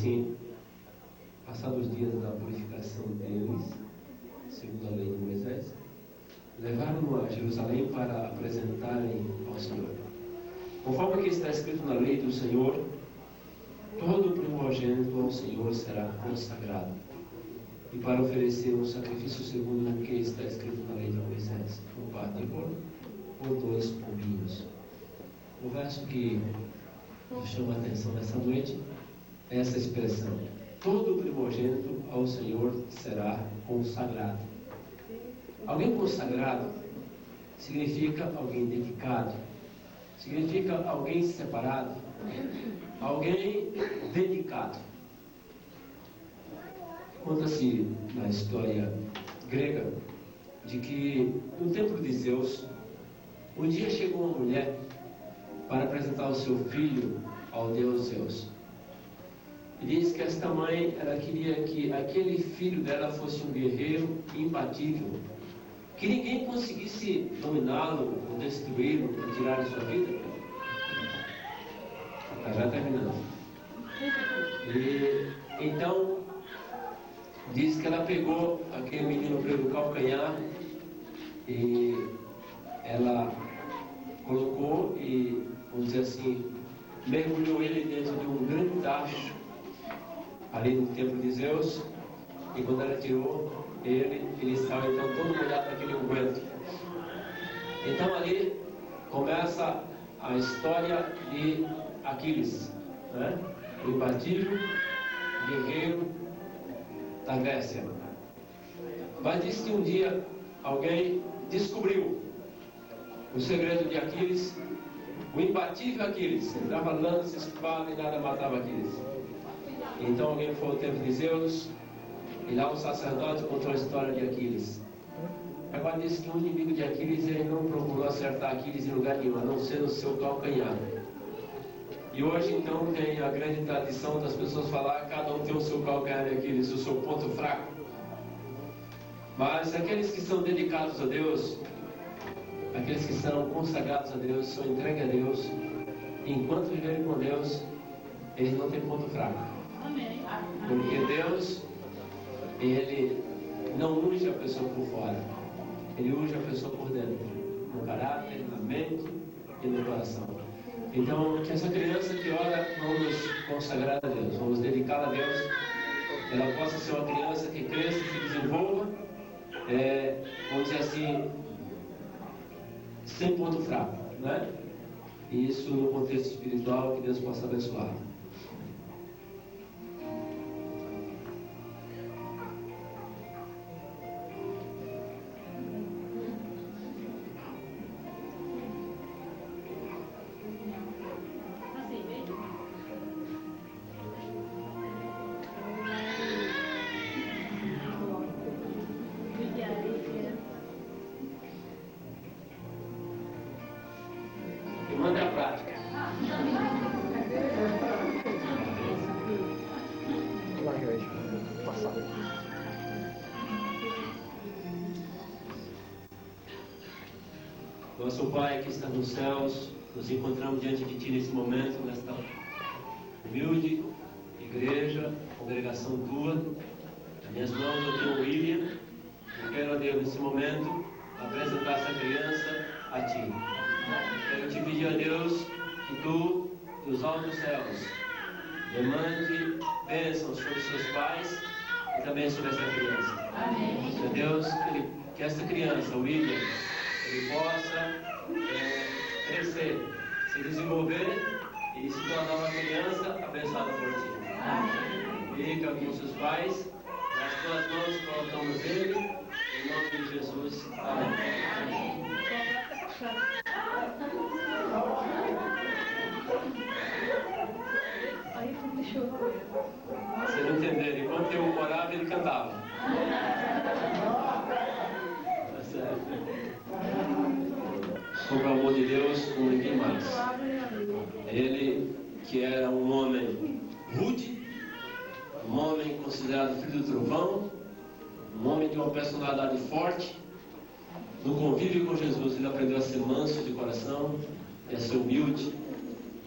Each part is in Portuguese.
assim, passados os dias da purificação deles, segundo a lei de Moisés, levaram-no a Jerusalém para apresentarem ao Senhor. Conforme que está escrito na lei do Senhor, todo primogênito ao Senhor será consagrado, e para oferecer um sacrifício segundo o que está escrito na lei de Moisés, um par de boi ou 2 pombinhos. O verso que nos chama a atenção nessa noite é essa expressão: todo primogênito ao Senhor será consagrado. Alguém consagrado significa alguém dedicado, significa alguém separado, alguém dedicado. Conta-se na história grega de que no templo de Zeus, um dia chegou uma mulher para apresentar o seu filho ao deus Zeus. E diz que esta mãe, ela queria que aquele filho dela fosse um guerreiro imbatível, que ninguém conseguisse dominá-lo, ou destruí-lo, ou tirar de sua vida. Está já terminando. E então diz que ela pegou aquele menino pelo calcanhar e ela colocou e, vamos dizer assim, mergulhou ele dentro de um grande tacho ali no templo de Zeus. E quando ela tirou ele estava então todo molhado naquele unguento. Então ali começa a história de Aquiles, né? O imbatível guerreiro da Grécia. Mas diz que um dia alguém descobriu o segredo de Aquiles, o imbatível Aquiles. Ele dava lança, espada e nada matava Aquiles. Então alguém foi ao templo de Zeus, e lá o sacerdote contou a história de Aquiles. Agora diz que o inimigo de Aquiles, ele não procurou acertar Aquiles em lugar nenhum, a não ser no seu calcanhar. E hoje então tem a grande tradição das pessoas falar, cada um tem o seu calcanhar de Aquiles, o seu ponto fraco. Mas aqueles que são dedicados a Deus, aqueles que são consagrados a Deus, são entregues a Deus, enquanto viverem com Deus, eles não têm ponto fraco. Porque Deus, Ele não unge a pessoa por fora, Ele unge a pessoa por dentro, no caráter, na mente e no coração. Então, que essa criança que ora, vamos consagrar a Deus, vamos dedicar a Deus, ela possa ser uma criança que cresça, se desenvolva, vamos dizer assim, sem ponto fraco, né? E isso no contexto espiritual, que Deus possa abençoar. Nosso Pai que está nos céus, nos encontramos diante de Ti nesse momento, nesta humilde igreja, congregação Tua. Nas minhas mãos eu tenho o William. Eu quero, a Deus, nesse momento, apresentar essa criança a Ti. Quero Te pedir, a Deus, que Tu, dos altos céus, demande bênçãos sobre seus pais e também sobre essa criança. Amém. Senhor Deus, que essa criança, o William, ele possa crescer, se desenvolver e se tornar uma criança abençoada por Ti. Amém. Fica com seus pais, nas Tuas mãos colocamos ele, em nome de Jesus. Amém. Vocês não entenderam, enquanto eu orava, ele cantava. Tá certo. Sobre o amor de Deus, com ninguém mais. Ele, que era um homem rude, um homem considerado filho do trovão, um homem de uma personalidade forte, no convívio com Jesus, ele aprendeu a ser manso de coração e a ser humilde.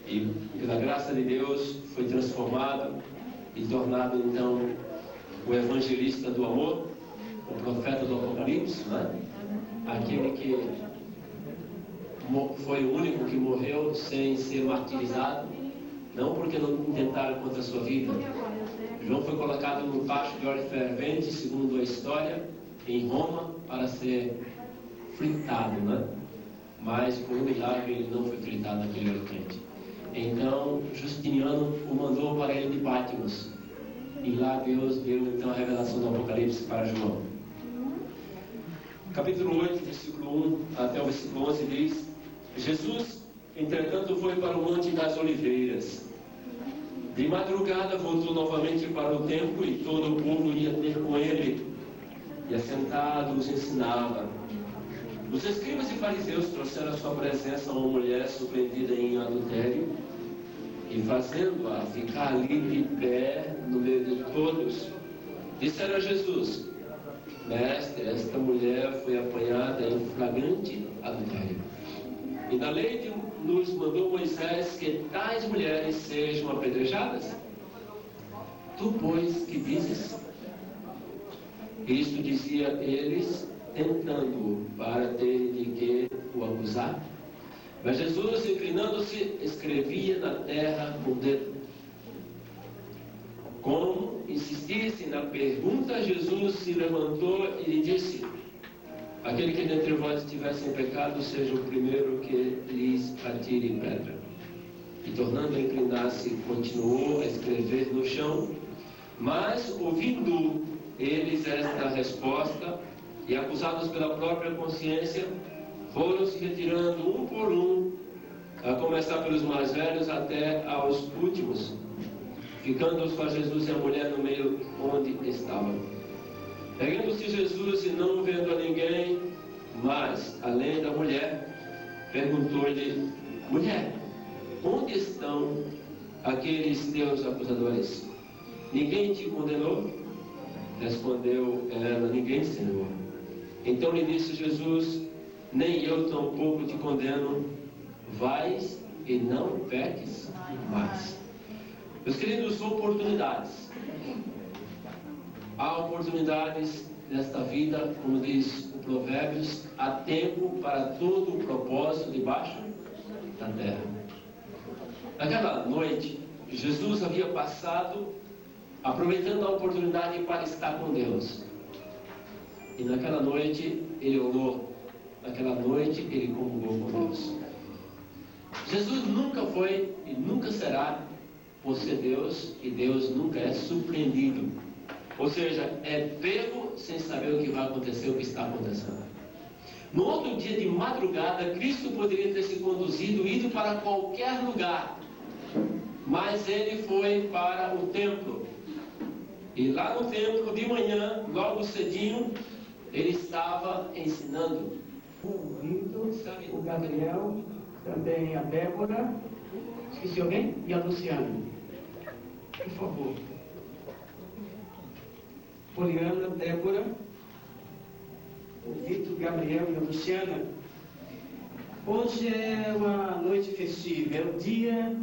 E pela graça de Deus foi transformado e tornado então o evangelista do amor, o profeta do Apocalipse, né? Aquele que foi o único que morreu sem ser martirizado, não porque não tentaram contra a sua vida. João foi colocado no tacho de óleo fervente, segundo a história, em Roma, para ser fritado, né? Mas por um milagre ele não foi fritado naquele óleo quente. Então Justiniano o mandou para ele de Patmos, e lá Deus deu então a revelação do Apocalipse para João. Capítulo 8, versículo 1 até o versículo 11 diz: Jesus, entretanto, foi para o Monte das Oliveiras. De madrugada voltou novamente para o templo, e todo o povo ia ter com ele, e assentado os ensinava. Os escribas e fariseus trouxeram à sua presença uma mulher surpreendida em adultério, e fazendo-a ficar ali de pé no meio de todos, disseram a Jesus: Mestre, esta mulher foi apanhada em flagrante adultério. E na lei nos mandou Moisés que tais mulheres sejam apedrejadas. Tu, pois, que dizes? Isto dizia eles, tentando-o para terem de que o acusar. Mas Jesus, inclinando-se, escrevia na terra com o dedo. Como insistissem na pergunta, Jesus se levantou e lhe disse: Aquele que dentre vós estiver sem pecado, seja o primeiro que lhes atire pedra. E tornando a inclinar-se, continuou a escrever no chão. Mas, ouvindo eles esta resposta, e acusados pela própria consciência, foram se retirando um por um, a começar pelos mais velhos até aos últimos, ficando só Jesus e a mulher no meio onde estava. Erguendo-se Jesus e não vendo a ninguém, mas além da mulher, perguntou-lhe: Mulher, onde estão aqueles teus acusadores? Ninguém te condenou? Respondeu ela: Ninguém, Senhor. Então lhe disse Jesus: Nem eu tampouco te condeno. Vais e não peques mais. Meus queridos, oportunidades. Há oportunidades nesta vida, como diz o Provérbios, há tempo para todo o propósito debaixo da terra. Naquela noite, Jesus havia passado aproveitando a oportunidade para estar com Deus. E naquela noite ele orou. Naquela noite ele comungou com Deus. Jesus nunca foi e nunca será por ser Deus, e Deus nunca é surpreendido. Ou seja, é pego sem saber o que vai acontecer, o que está acontecendo. No outro dia de madrugada, Cristo poderia ter se conduzido, ido para qualquer lugar, mas ele foi para o templo. E lá no templo, de manhã, logo cedinho, ele estava ensinando. O Vitor, o Gabriel, também a Débora, esqueci alguém? E a Luciana. Por favor. Poliana, Débora, o Vitor, o Gabriel e a Luciana. Hoje é uma noite festiva, é o dia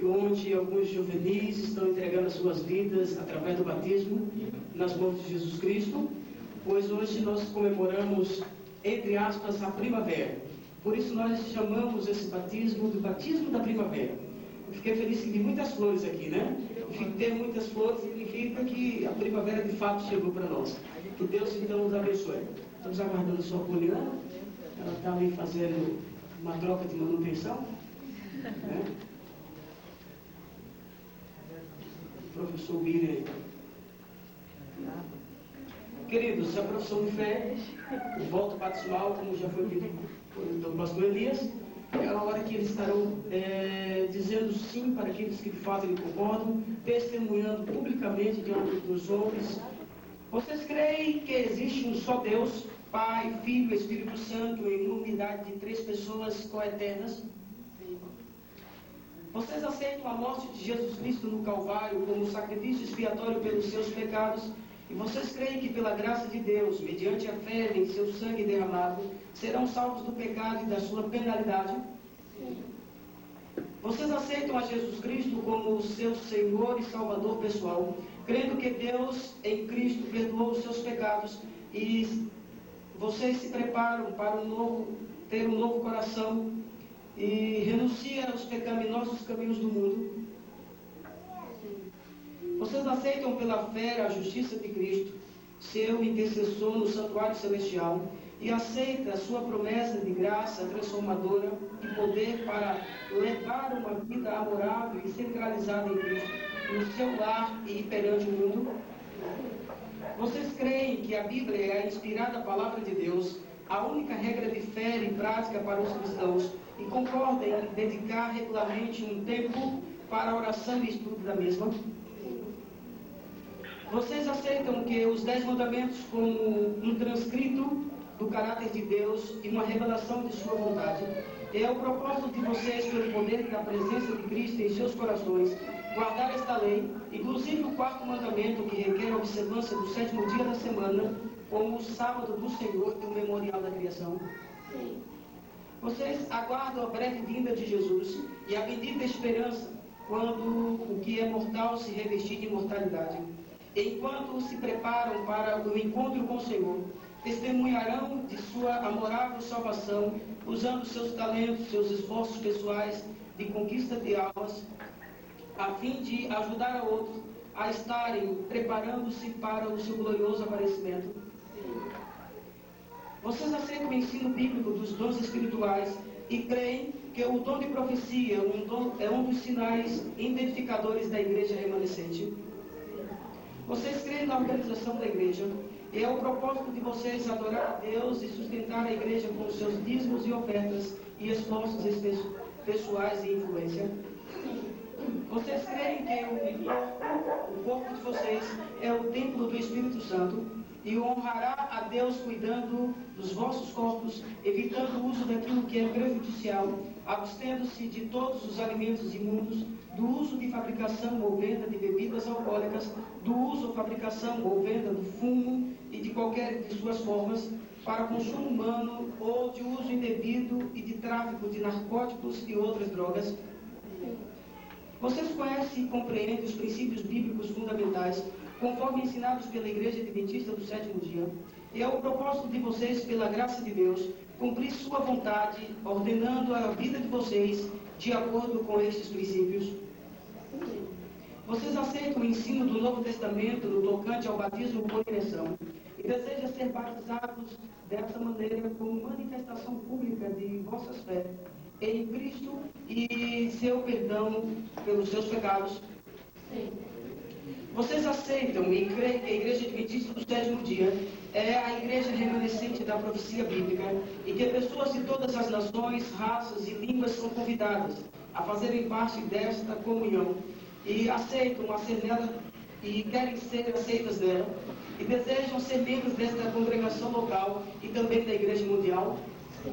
onde alguns juvenis estão entregando as suas vidas através do batismo nas mãos de Jesus Cristo, pois hoje nós comemoramos, entre aspas, a primavera. Por isso nós chamamos esse batismo do batismo da primavera. Eu fiquei feliz que vi muitas flores aqui, né? E ter muitas flores significa que a primavera de fato chegou para nós. Que Deus então nos abençoe. Estamos aguardando a sua Poliana. Ela está ali fazendo uma troca de manutenção, né? O professor William. Queridos, a profissão de fé, o voto batismal, como já foi pedido pelo pastor Elias, é a hora que eles estarão dizendo sim para aqueles que de fato lhe concordam, testemunhando publicamente diante dos homens. Vocês creem que existe um só Deus, Pai, Filho e Espírito Santo, em unidade de 3 pessoas coeternas? Vocês aceitam a morte de Jesus Cristo no Calvário como sacrifício expiatório pelos seus pecados? E vocês creem que pela graça de Deus, mediante a fé em seu sangue derramado, serão salvos do pecado e da sua penalidade? Vocês aceitam a Jesus Cristo como seu Senhor e Salvador pessoal, crendo que Deus em Cristo perdoou os seus pecados e vocês se preparam para ter um novo coração e renunciam aos pecaminosos caminhos do mundo. Vocês aceitam pela fé a justiça de Cristo, seu intercessor no santuário celestial, e aceita a sua promessa de graça transformadora e poder para levar uma vida amorável e centralizada em Cristo, no seu lar e perante o mundo? Vocês creem que a Bíblia é a inspirada palavra de Deus, a única regra de fé e prática para os cristãos, e concordam em dedicar regularmente um tempo para a oração e estudo da mesma? Vocês aceitam que os 10 mandamentos como um transcrito do caráter de Deus e uma revelação de sua vontade? É o propósito de vocês, pelo poder da presença de Cristo em seus corações, guardar esta lei, inclusive o 4º mandamento, que requer a observância do 7º dia da semana, como o sábado do Senhor e o memorial da criação? Sim. Vocês aguardam a breve vinda de Jesus e a bendita esperança, quando o que é mortal se revestir de imortalidade. Enquanto se preparam para o encontro com o Senhor, testemunharão de sua amorável salvação, usando seus talentos, seus esforços pessoais de conquista de almas, a fim de ajudar a outros a estarem preparando-se para o seu glorioso aparecimento. Vocês aceitam o ensino bíblico dos dons espirituais e creem que o dom de profecia é um dos sinais identificadores da igreja remanescente? Vocês creem na organização da igreja? E é o propósito de vocês adorar a Deus e sustentar a igreja com os seus dízimos e ofertas e esforços pessoais e influência? Vocês creem que o corpo de vocês é o templo do Espírito Santo e honrará a Deus cuidando dos vossos corpos, evitando o uso daquilo que é prejudicial, abstendo-se de todos os alimentos imundos, do uso de fabricação ou venda de bebidas alcoólicas, do uso ou fabricação ou venda do fumo e de qualquer de suas formas, para consumo humano ou de uso indevido e de tráfico de narcóticos e outras drogas? Vocês conhecem e compreendem os princípios bíblicos fundamentais, conforme ensinados pela Igreja Adventista do 7º dia. E é o propósito de vocês, pela graça de Deus, cumprir sua vontade, ordenando a vida de vocês de acordo com estes princípios. Vocês aceitam o ensino do Novo Testamento no tocante ao batismo por imersão e desejam ser batizados dessa maneira como manifestação pública de vossas fé em Cristo e seu perdão pelos seus pecados? Sim. Vocês aceitam e creem que a Igreja Adventista do 7º dia é a igreja remanescente da profecia bíblica e que pessoas de todas as nações, raças e línguas são convidadas a fazerem parte desta comunhão e aceitam a ser nela e querem ser aceitas nela e desejam ser membros desta congregação local e também da Igreja Mundial? Sim.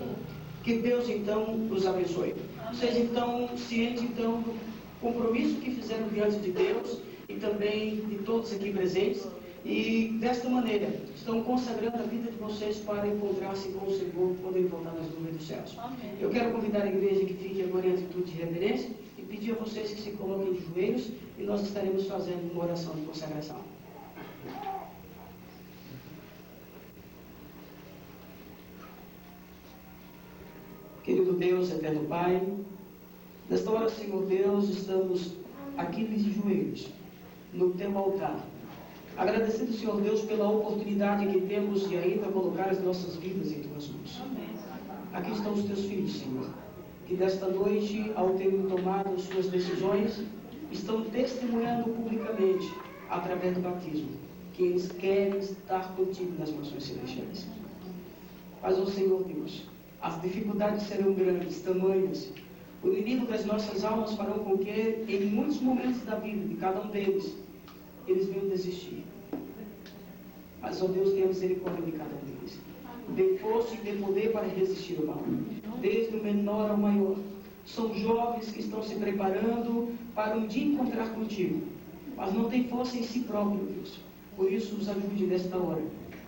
Que Deus então os abençoe. Seja então ciente então do compromisso que fizeram diante de Deus e também de todos aqui presentes, e desta maneira estão consagrando a vida de vocês para encontrar-se com o Senhor quando Ele voltar nas nuvens dos céus. Amém. Eu quero convidar a igreja que fique agora em atitude de reverência e pedir a vocês que se coloquem de joelhos e nós estaremos fazendo uma oração de consagração. Querido Deus, eterno Pai, nesta hora, Senhor Deus, estamos aqui de joelhos no teu altar, agradecendo, Senhor Deus, pela oportunidade que temos de ainda colocar as nossas vidas em tuas mãos. Aqui estão os teus filhos, Senhor, que desta noite, ao terem tomado suas decisões, estão testemunhando publicamente, através do batismo, que eles querem estar contigo nas mansões celestiais. Mas, ó Senhor Deus, as dificuldades serão grandes, tamanhas. O inimigo das nossas almas farão com que, em muitos momentos da vida de cada um deles, eles venham desistir. Mas, ó Deus, tenha misericórdia de cada um deles. Dê força e dê poder para resistir ao mal. Desde o menor ao maior. São jovens que estão se preparando para um dia encontrar contigo, mas não têm força em si próprio, Deus. Por isso, os ajude nesta hora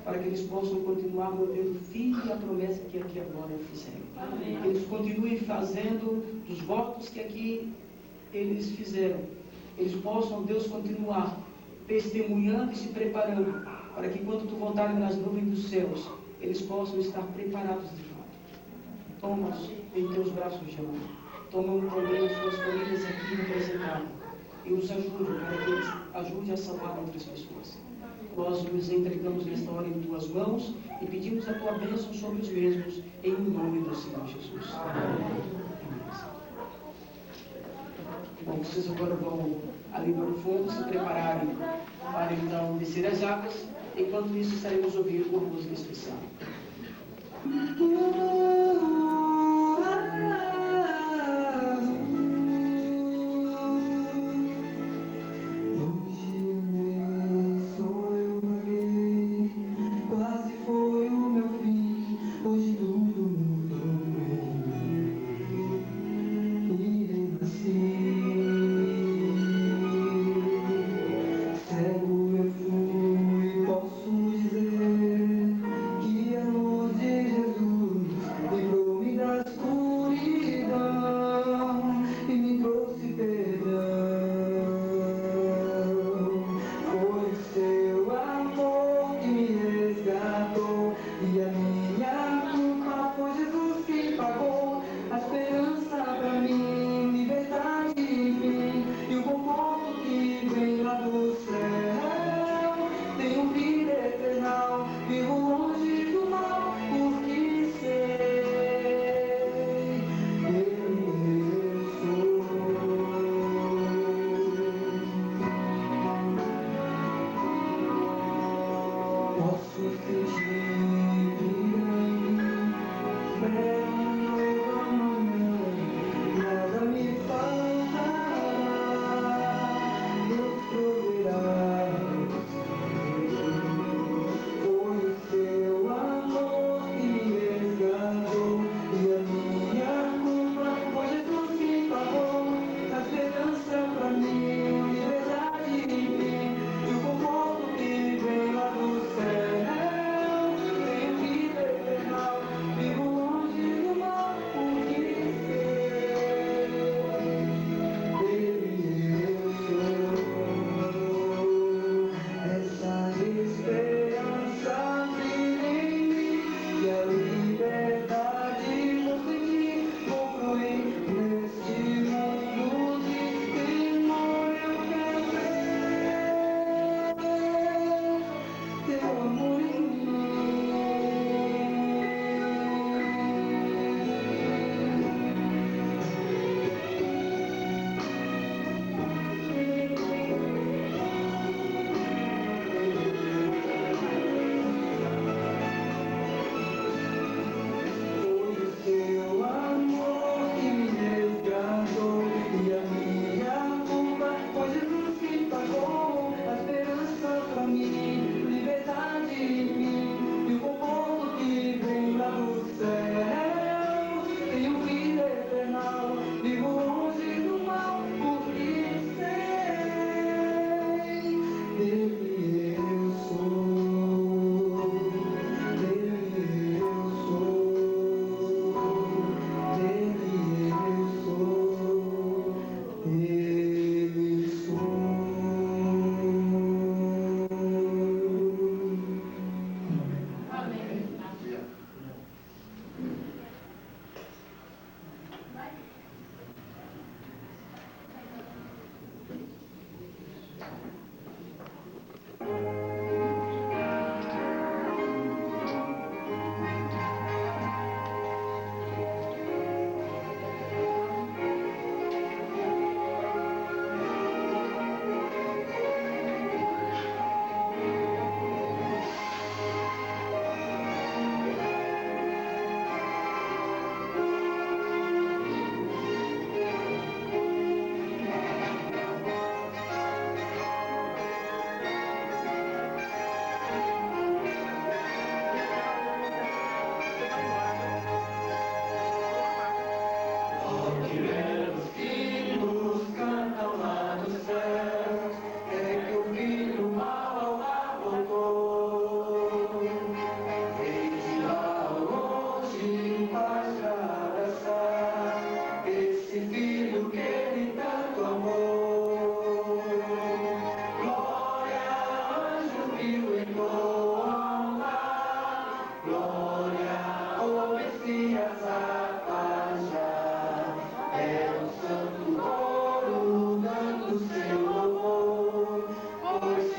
para que eles possam continuar mantendo firme a promessa que aqui agora fizeram. Amém. Eles continuem fazendo dos votos que aqui eles fizeram. Eles possam, Deus, continuar testemunhando e se preparando, para que quando tu voltares nas nuvens dos céus, eles possam estar preparados de fato. Toma-os em teus braços de amor. Toma também as suas famílias aqui representadas e os ajude, para que eles ajudem a salvar outras pessoas. Nós nos entregamos nesta hora em tuas mãos e pedimos a tua bênção sobre os mesmos, em nome do Senhor Jesus. Amém. Bom, vocês agora vão ali para o fundo se prepararem para então descer as águas. Enquanto isso, estaremos ouvindo uma música especial.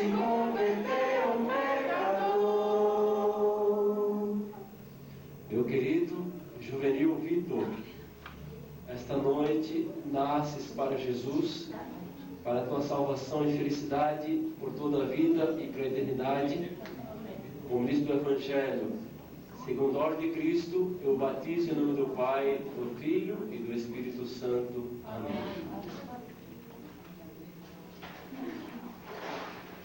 se converter um pecador. Meu querido juvenil Vitor, esta noite nasces para Jesus, para a tua salvação e felicidade por toda a vida e para a eternidade. Como diz do Evangelho, segundo a ordem de Cristo, eu batizo em nome do Pai, do Filho e do Espírito Santo. Amém.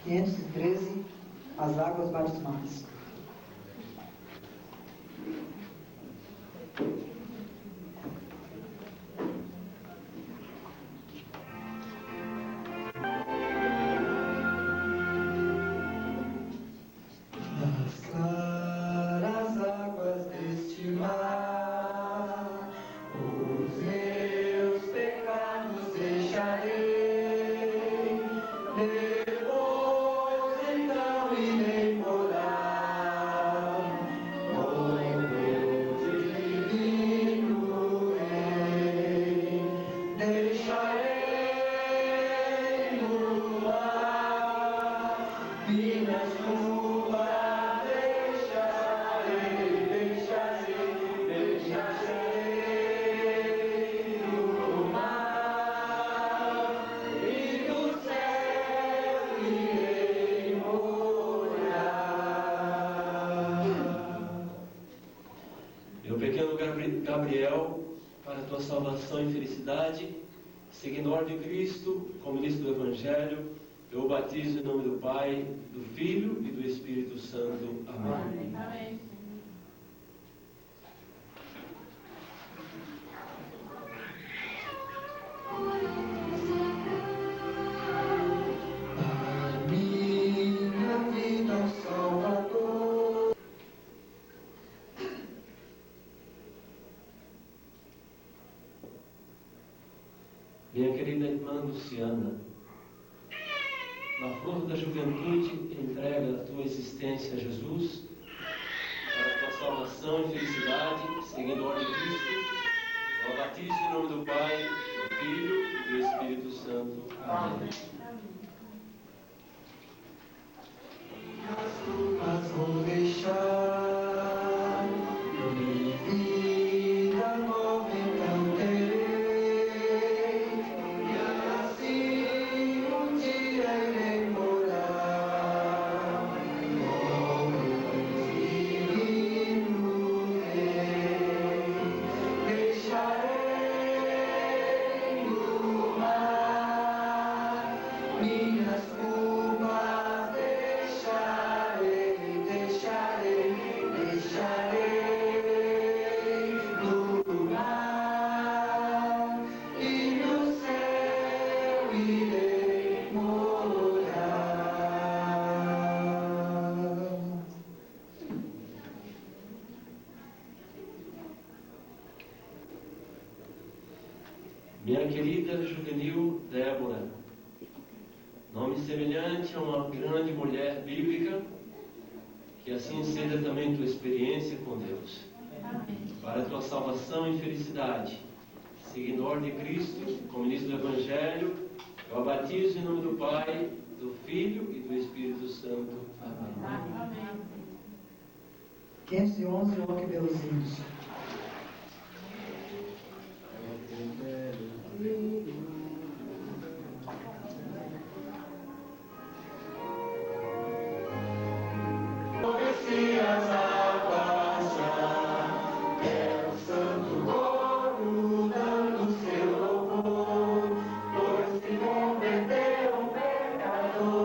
513, as águas batismais. Gabriel, para a tua salvação e felicidade, seguindo a ordem de Cristo, como diz do Evangelho, eu o batizo em nome do Pai, do Filho e do Espírito Santo. Amém. Amém. Minha querida irmã Luciana, na flor da juventude, entrega a tua existência a Jesus, para a tua salvação e felicidade, seguindo a ordem de Cristo, eu a batizo em nome do Pai, do Filho e do Espírito Santo. Amém. As culpas vou deixar, vida nova então terei, e assim um dia irei morar com o Divino Rei. Deixarei no mar minhas culpas, deixarei no mar e no céu irei morar. Minha querida juvenil Débora, nome semelhante a uma grande mulher bíblica, que assim seja também tua experiência com Deus. Para a tua salvação e felicidade, seguindo a ordem de Cristo, como diz do Evangelho, eu a batizo em nome do Pai, do Filho e do Espírito Santo. Amém. 511, Roque pelos índios. Se as águas já é o santo coro dando seu louvor, pois se converteu um pecador.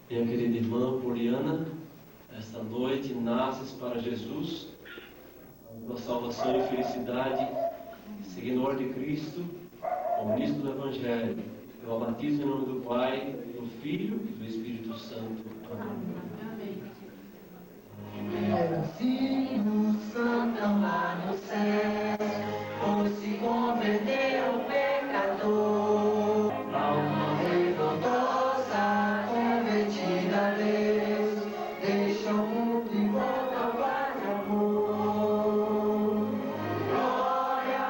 Minha querida irmã Poliana, esta noite nasces para Jesus, a tua salvação e felicidade, seguindo a ordem de Cristo, como diz do Evangelho, eu a batizo em nome do Pai, do Filho e do Espírito Santo. Amém. Era filho santo lá no céu, pois se converteu um pecador. Alma revoltosa, convertida a Deus, deixa o mundo e volta ao Pai de amor. Glória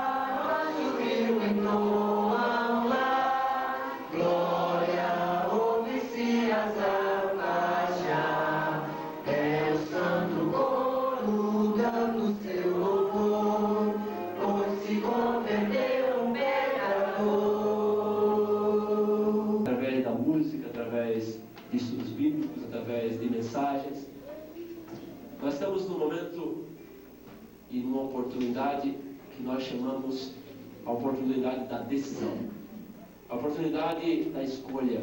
e numa oportunidade que nós chamamos a oportunidade da decisão, a oportunidade da escolha.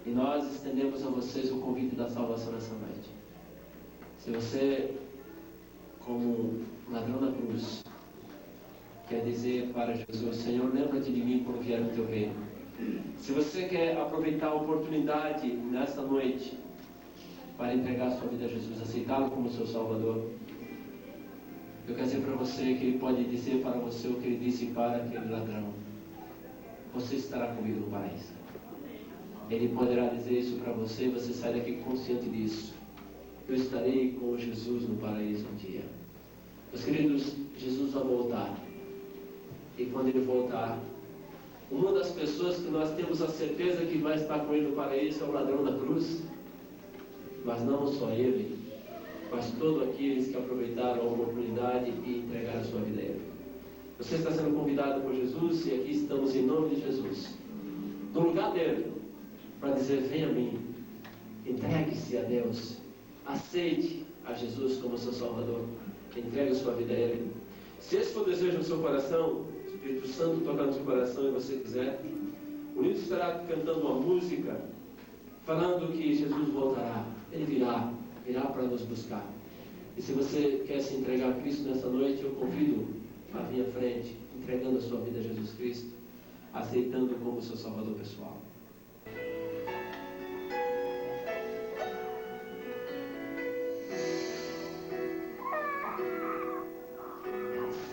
E nós estendemos a vocês o convite da salvação nessa noite. Se você, como ladrão na cruz, quer dizer para Jesus: Senhor, lembra-te de mim quando vier o teu reino. Se você quer aproveitar a oportunidade nesta noite para entregar a sua vida a Jesus, aceitá-lo como seu Salvador, eu quero dizer para você que Ele pode dizer para você o que Ele disse para aquele ladrão: você estará comigo no paraíso. Ele poderá dizer isso para você e você sai daqui consciente disso: eu estarei com Jesus no paraíso um dia. Meus queridos, Jesus vai voltar. E quando Ele voltar, uma das pessoas que nós temos a certeza que vai estar com Ele no paraíso é o ladrão da cruz. Mas não só ele, mas todos aqueles que aproveitaram a oportunidade e entregaram a sua vida a Ele. Você está sendo convidado por Jesus, e aqui estamos em nome de Jesus, no lugar dele, para dizer: venha a mim, entregue-se a Deus, aceite a Jesus como seu Salvador, entregue a sua vida a Ele. Se esse for o desejo do seu coração, o Espírito Santo tocar no seu coração e você quiser, o Nilson estará cantando uma música falando que Jesus voltará. Ele virá para nos buscar. E se você quer se entregar a Cristo nessa noite, eu convido a vir à frente, entregando a sua vida a Jesus Cristo, aceitando como seu Salvador pessoal.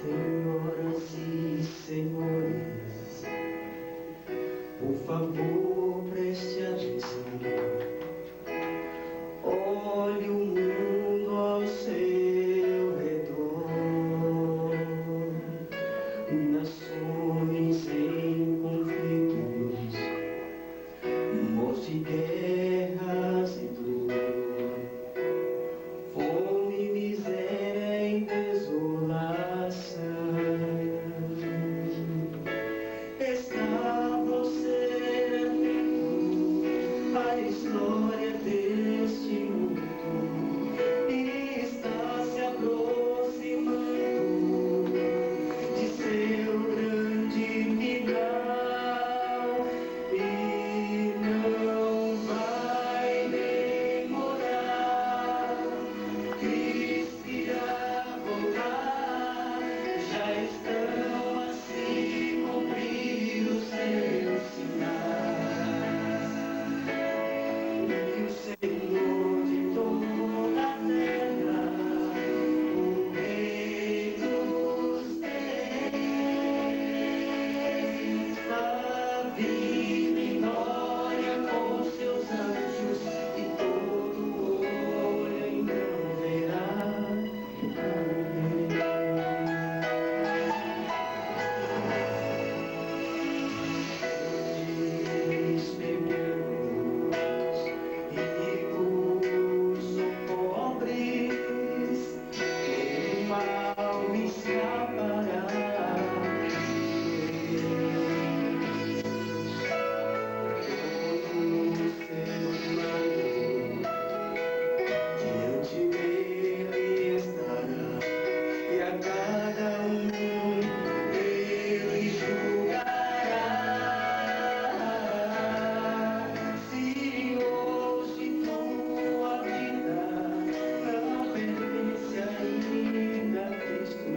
Senhoras e senhores, por favor, preste atenção. Olhe o mundo ao seu redor, nações em conflitos, morte, guerras e dor, fome, miséria e desolação. Está você atento à história deste mundo, e está se aproximando de seu grande final, e não vai demorar. Cristo irá voltar, já estão a se cumprir os seus sinais. E o Senhor de toda a terra, o Rei dos reis, está vindo em glória com seus anjos, e todo olho então verá o Rei. Pequenos, ricos ou pobres, o mal escapará. Todo ser humano diante dele estará, e a cada ele julgará. Se hoje tua vida não pertence ainda a Cristo,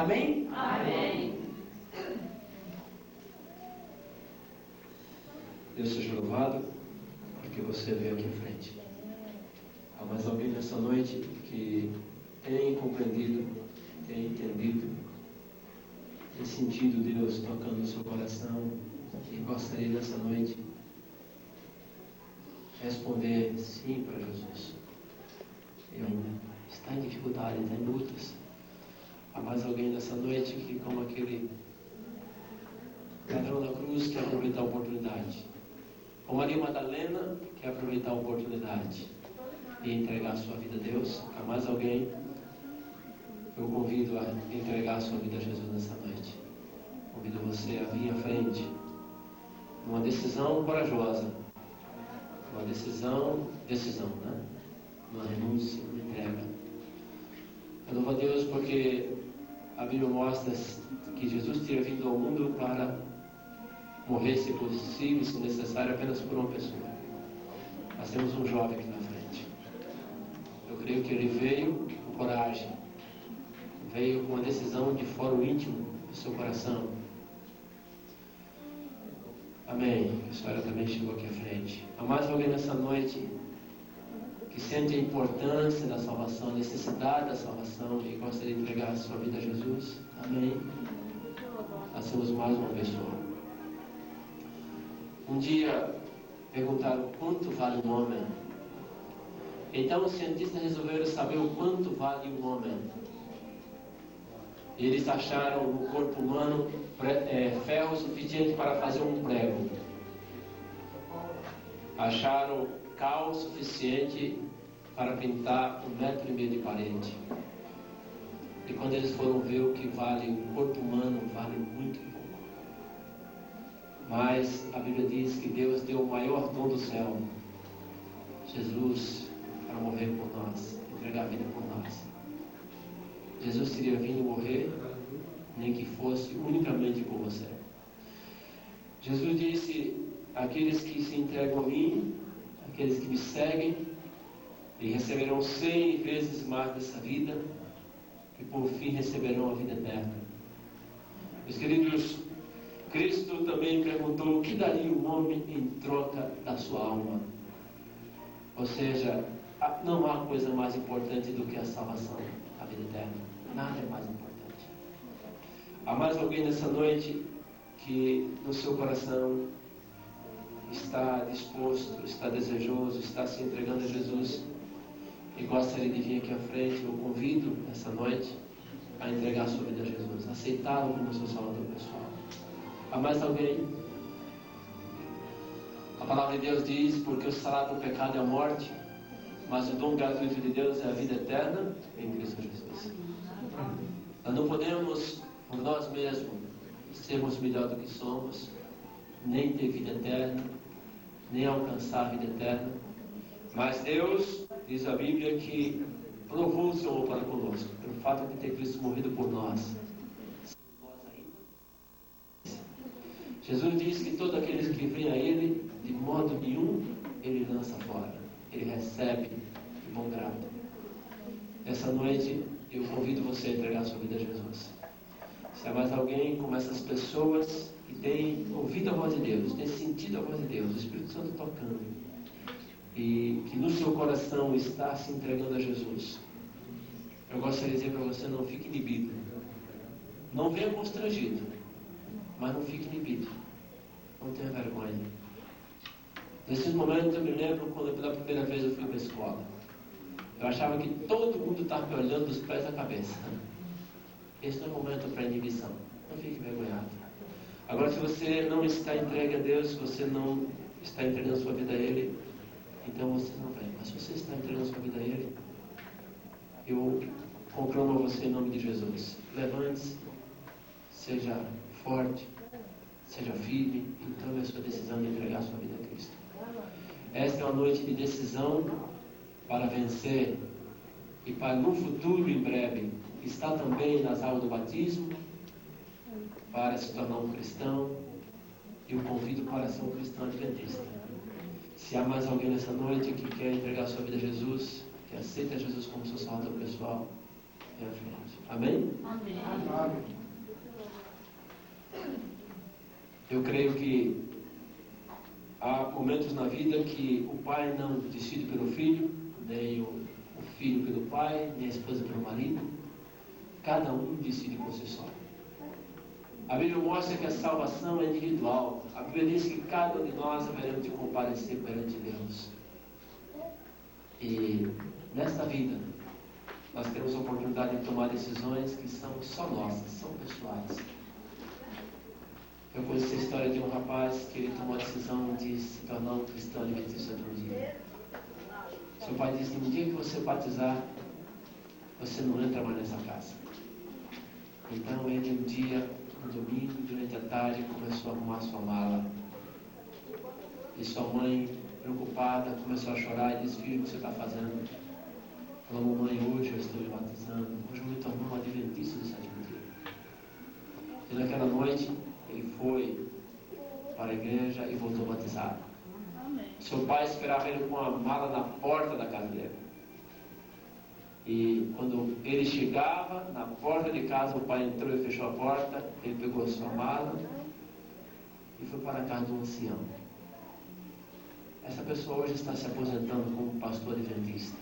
Amém? Amém. Deus seja louvado, porque você veio aqui à frente. Há mais alguém nessa noite que tem compreendido, tem entendido, tem sentido Deus tocando no seu coração e gostaria nessa noite responder sim para Jesus? Eu está em dificuldade, está em lutas. Há mais alguém nessa noite que, como aquele ladrão da cruz, quer aproveitar a oportunidade? Como Maria Madalena, quer aproveitar a oportunidade e entregar a sua vida a Deus? Há mais alguém? Eu convido a entregar a sua vida a Jesus nessa noite. Convido você a vir à frente, numa decisão corajosa, uma decisão, né? Uma renúncia, uma entrega. Eu louvo a Deus porque a Bíblia mostra que Jesus teria vindo ao mundo para morrer, se possível, se necessário, apenas por uma pessoa. Nós temos um jovem aqui na frente. Eu creio que ele veio com coragem, veio com uma decisão de fórum íntimo do seu coração. Amém. A senhora também chegou aqui à frente. Há mais alguém nessa noite que sente a importância da salvação, a necessidade da salvação e gostaria de entregar a sua vida a Jesus? Amém. Nós temos mais uma pessoa. Um dia perguntaram quanto vale um homem. Então os cientistas resolveram saber o quanto vale um homem. Eles acharam no corpo humano ferro suficiente para fazer um prego. Acharam cal suficiente para pintar 1,5 metro de parede. E quando eles foram ver o que vale o corpo humano, vale muito pouco. Mas a Bíblia diz que Deus deu o maior dom do céu, Jesus, para morrer por nós, entregar a vida por nós. Jesus teria vindo morrer, nem que fosse unicamente por você. Jesus disse: aqueles que se entregam a mim, aqueles que me seguem, e receberão 100 vezes mais dessa vida, e por fim receberão a vida eterna. Meus queridos, Cristo também perguntou: o que daria um homem em troca da sua alma? Ou seja, não há coisa mais importante do que a salvação, a vida eterna. Nada é mais importante. Há mais alguém nessa noite que no seu coração está disposto, está desejoso, está se entregando a Jesus e gostaria de vir aqui à frente? Eu convido essa noite a entregar a sua vida a Jesus, aceitá-lo como seu Salvador pessoal. Há mais alguém? A palavra de Deus diz: porque o salário do pecado é a morte, mas o dom gratuito de Deus é a vida eterna em Cristo Jesus. Nós não podemos, por nós mesmos, sermos melhor do que somos, nem ter vida eterna, nem alcançar a vida eterna. Mas Deus, diz a Bíblia, que provou o seu amor para conosco, pelo fato de ter Cristo morrido por nós. Jesus diz que todos aqueles que vêm a Ele, de modo nenhum, Ele lança fora. Ele recebe de bom grado. Essa noite, eu convido você a entregar a sua vida a Jesus. Se há mais alguém como essas pessoas que têm ouvido a voz de Deus, têm sentido a voz de Deus, o Espírito Santo tocando, e que no seu coração está se entregando a Jesus, eu gostaria de dizer para você: não fique inibido. Não venha constrangido, mas não fique inibido. Não tenha vergonha. Nesses momentos eu me lembro quando pela primeira vez eu fui para a escola. Eu achava que todo mundo estava me olhando dos pés à cabeça. Esse não é momento para inibição. Não fique envergonhado. Agora, se você não está entregue a Deus, se você não está entregando a sua vida a Ele, então você não vem. Mas se você está entregando a sua vida a Ele, eu conclamo a você em nome de Jesus: levante-se, seja forte, seja firme e tome a sua decisão de entregar a sua vida a Cristo. Esta é uma noite de decisão para vencer e para no futuro, em breve, estar também nas aulas do batismo, para se tornar um cristão, e o convido para ser um cristão adventista. Se há mais alguém nessa noite que quer entregar a sua vida a Jesus, que aceita Jesus como seu Salvador pessoal, vem à frente. Amém? Amém. Eu creio que há momentos na vida que o pai não decide pelo filho, nem o filho pelo pai, nem a esposa pelo marido. Cada um decide por si só. A Bíblia mostra que a salvação é individual. A Bíblia diz que cada um de nós haveremos de comparecer perante Deus. E nesta vida, nós temos a oportunidade de tomar decisões que são só nossas, são pessoais. Eu conheci a história de um rapaz que ele tomou a decisão de se tornar um cristão adventista de um dia. Seu pai disse: no dia que você batizar, você não entra mais nessa casa. Então ele um dia, no domingo, durante a tarde, começou a arrumar sua mala. E sua mãe, preocupada, começou a chorar e disse: filho, o que você está fazendo? Falou: mamãe, hoje eu estou me batizando. Hoje eu me tornei um adventista do sétimo dia. E naquela noite, ele foi para a igreja e voltou batizado. Seu pai esperava ele com a mala na porta da casa dele. E quando ele chegava na porta de casa, o pai entrou e fechou a porta. Ele pegou a sua mala e foi para a casa do ancião. Essa pessoa hoje está se aposentando como pastor adventista.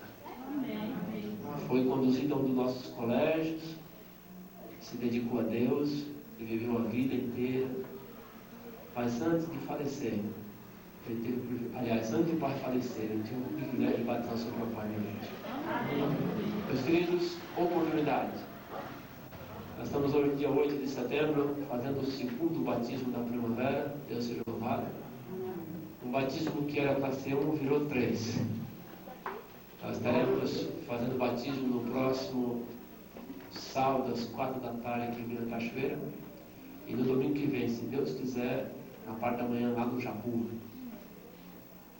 Foi conduzido a um dos nossos colégios, se dedicou a Deus e viveu a vida inteira. Mas antes de falecer, antes de o pai falecer, ele tinha o privilégio de batizar o seu próprio pai na igreja. Meus queridos, oportunidade. Nós estamos hoje, dia 8 de setembro, fazendo o segundo batismo da primavera. Deus seja louvado. Um batismo que era para ser um, virou 3. Nós estaremos fazendo batismo no próximo sábado, às 4 da tarde, aqui em Vila Cachoeira. E no domingo que vem, se Deus quiser, na parte da manhã, lá no Japu.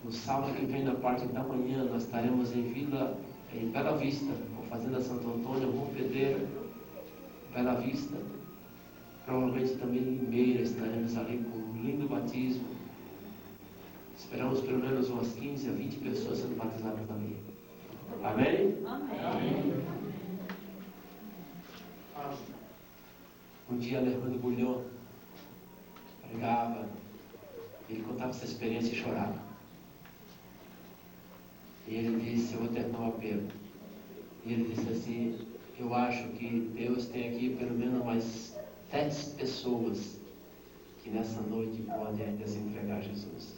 No sábado que vem, na parte da manhã, nós estaremos em Bela Vista, com Fazenda Santo Antônio, Rompedeira, Bela Vista. Provavelmente também em Limeira estaremos ali com um lindo batismo. Esperamos pelo menos umas 15 a 20 pessoas sendo batizadas ali. Amém? Amém. Um dia, Alejandro Bulhão pregava, ele contava essa experiência e chorava. E ele disse: eu vou terminar o apelo. E ele disse assim: eu acho que Deus tem aqui pelo menos mais 10 pessoas que nessa noite podem ainda se entregar a Jesus.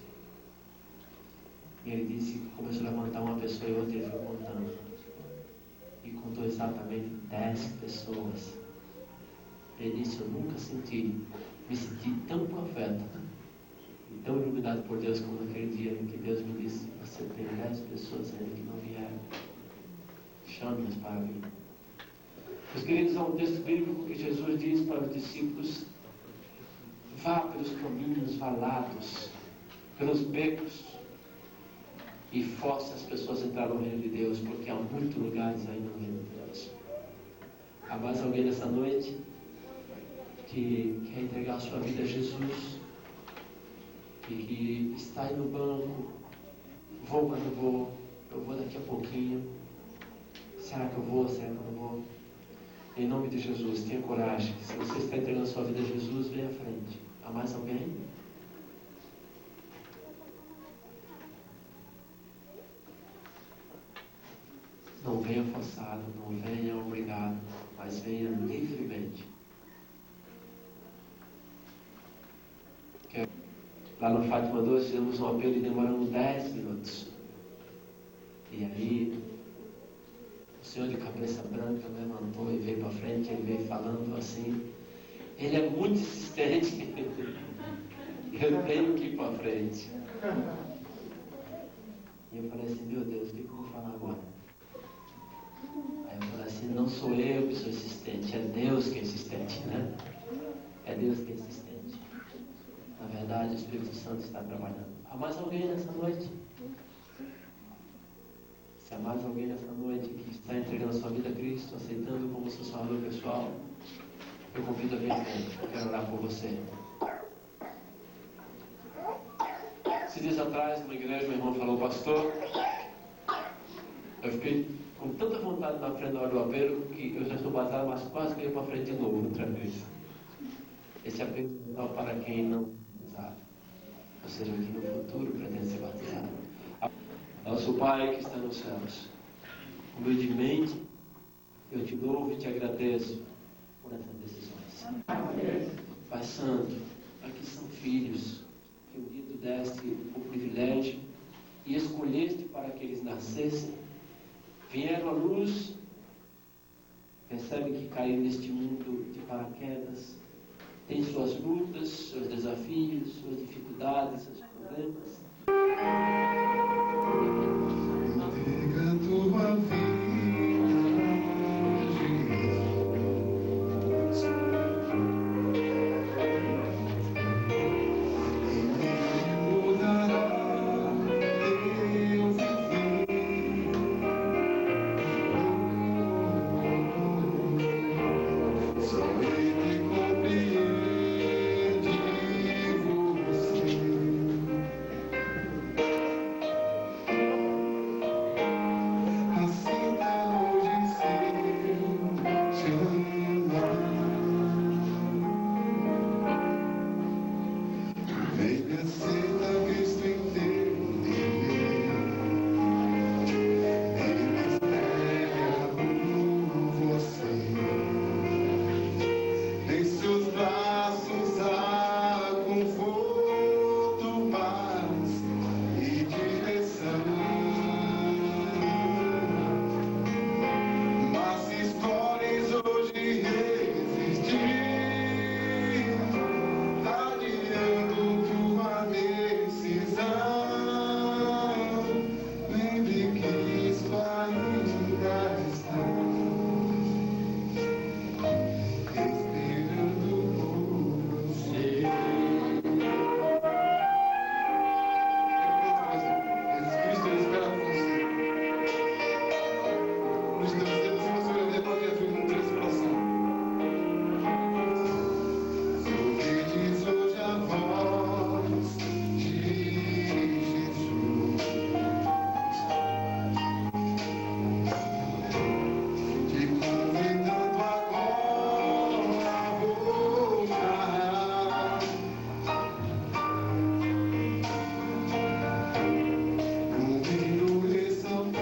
E ele disse que começou a levantar uma pessoa e outra, ele foi contando. E contou exatamente 10 pessoas. Ele disse: eu nunca me senti tão profeta e tão iluminado por Deus como naquele dia em que Deus me disse: você tem 10 pessoas ainda que não vieram. Chame-as para mim. Meus queridos, há um texto bíblico que Jesus diz para os discípulos: vá pelos caminhos valados, pelos becos, e force as pessoas a entrar no reino de Deus, porque há muitos lugares ainda no reino de Deus. Há mais alguém nessa noite que quer entregar a sua vida a Jesus e que está aí no banco? Vou, mas não vou. Eu vou daqui a pouquinho. Será que eu vou? Será que eu não vou? Em nome de Jesus, tenha coragem. Se você está entregando a sua vida a Jesus, venha à frente. Há mais alguém? Não venha forçado, não venha obrigado, mas venha livremente. Lá no Fátima 12 fizemos um apelo e demoramos 10 minutos. E aí, o senhor de cabeça branca levantou e veio para frente, ele veio falando assim. Ele é muito insistente. Eu tenho que ir para frente. E eu falei assim: meu Deus, o que eu vou falar agora? Aí eu falei assim: não sou eu que sou insistente, é Deus que é insistente, né? É Deus que é insistente. Na verdade, o Espírito Santo está trabalhando. Há mais alguém nessa noite? Se há mais alguém nessa noite que está entregando a sua vida a Cristo, aceitando como seu salvador pessoal, eu convido a vir frente. Eu quero orar por você. Esses dias atrás, numa igreja, meu irmão falou: pastor, Eu fiquei com tanta vontade na frente da hora do apelo que eu já estou batado, mas quase que eu ia para frente de novo outra vez. Esse apelo é para quem não sabe. Ou seja, que no futuro pretende ser batizado. Nosso Pai que está nos céus, humildemente eu te louvo e te agradeço por essas decisões. Pai Santo, aqui são filhos que um dia tu deste o privilégio e escolheste para que eles nascessem, vieram à luz, percebem que caíram neste mundo de paraquedas, têm suas lutas, seus desafios, suas dificuldades, seus problemas. Entrega tua vida, Jesus, e me mudará teu viver. Só Ele compreende você. Aceita hoje seu chamar. Vem, aceita Cristo em teu viver. Ele espera por você. Em seus braços há conforto, paz e direção. Mas se escolhes hoje resistir, adiando tua decisão, lembre que isso ainda está esperando por você. Jesus Cristo, Ele espera por você. Nos teus dedos, se você olhar para dentro e não ter esse coração. Se ouvides hoje a voz de Jesus, te convidando agora a voltar. Comigo lhe são teu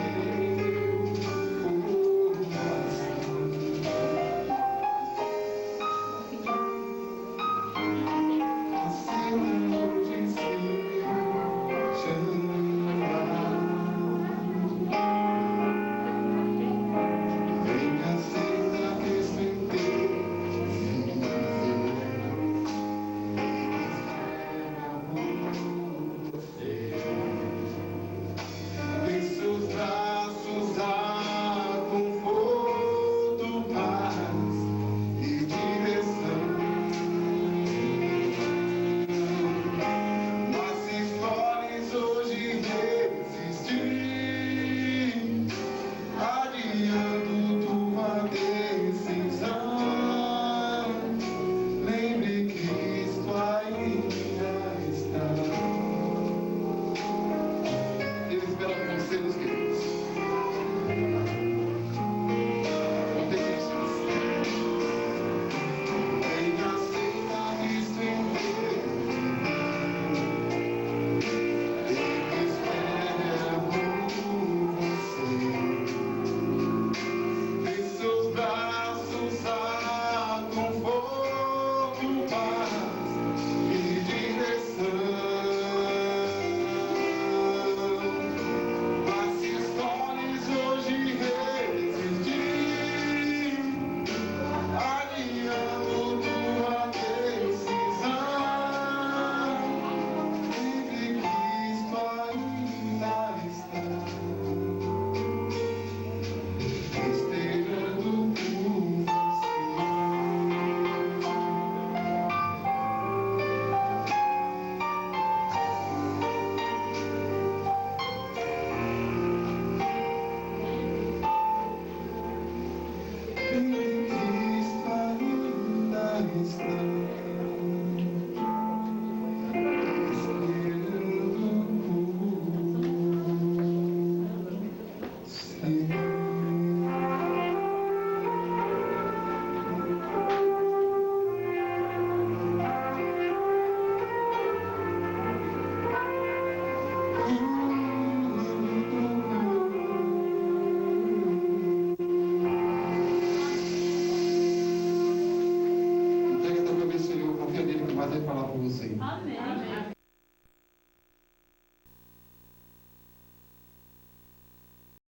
poder falar com você. Amém.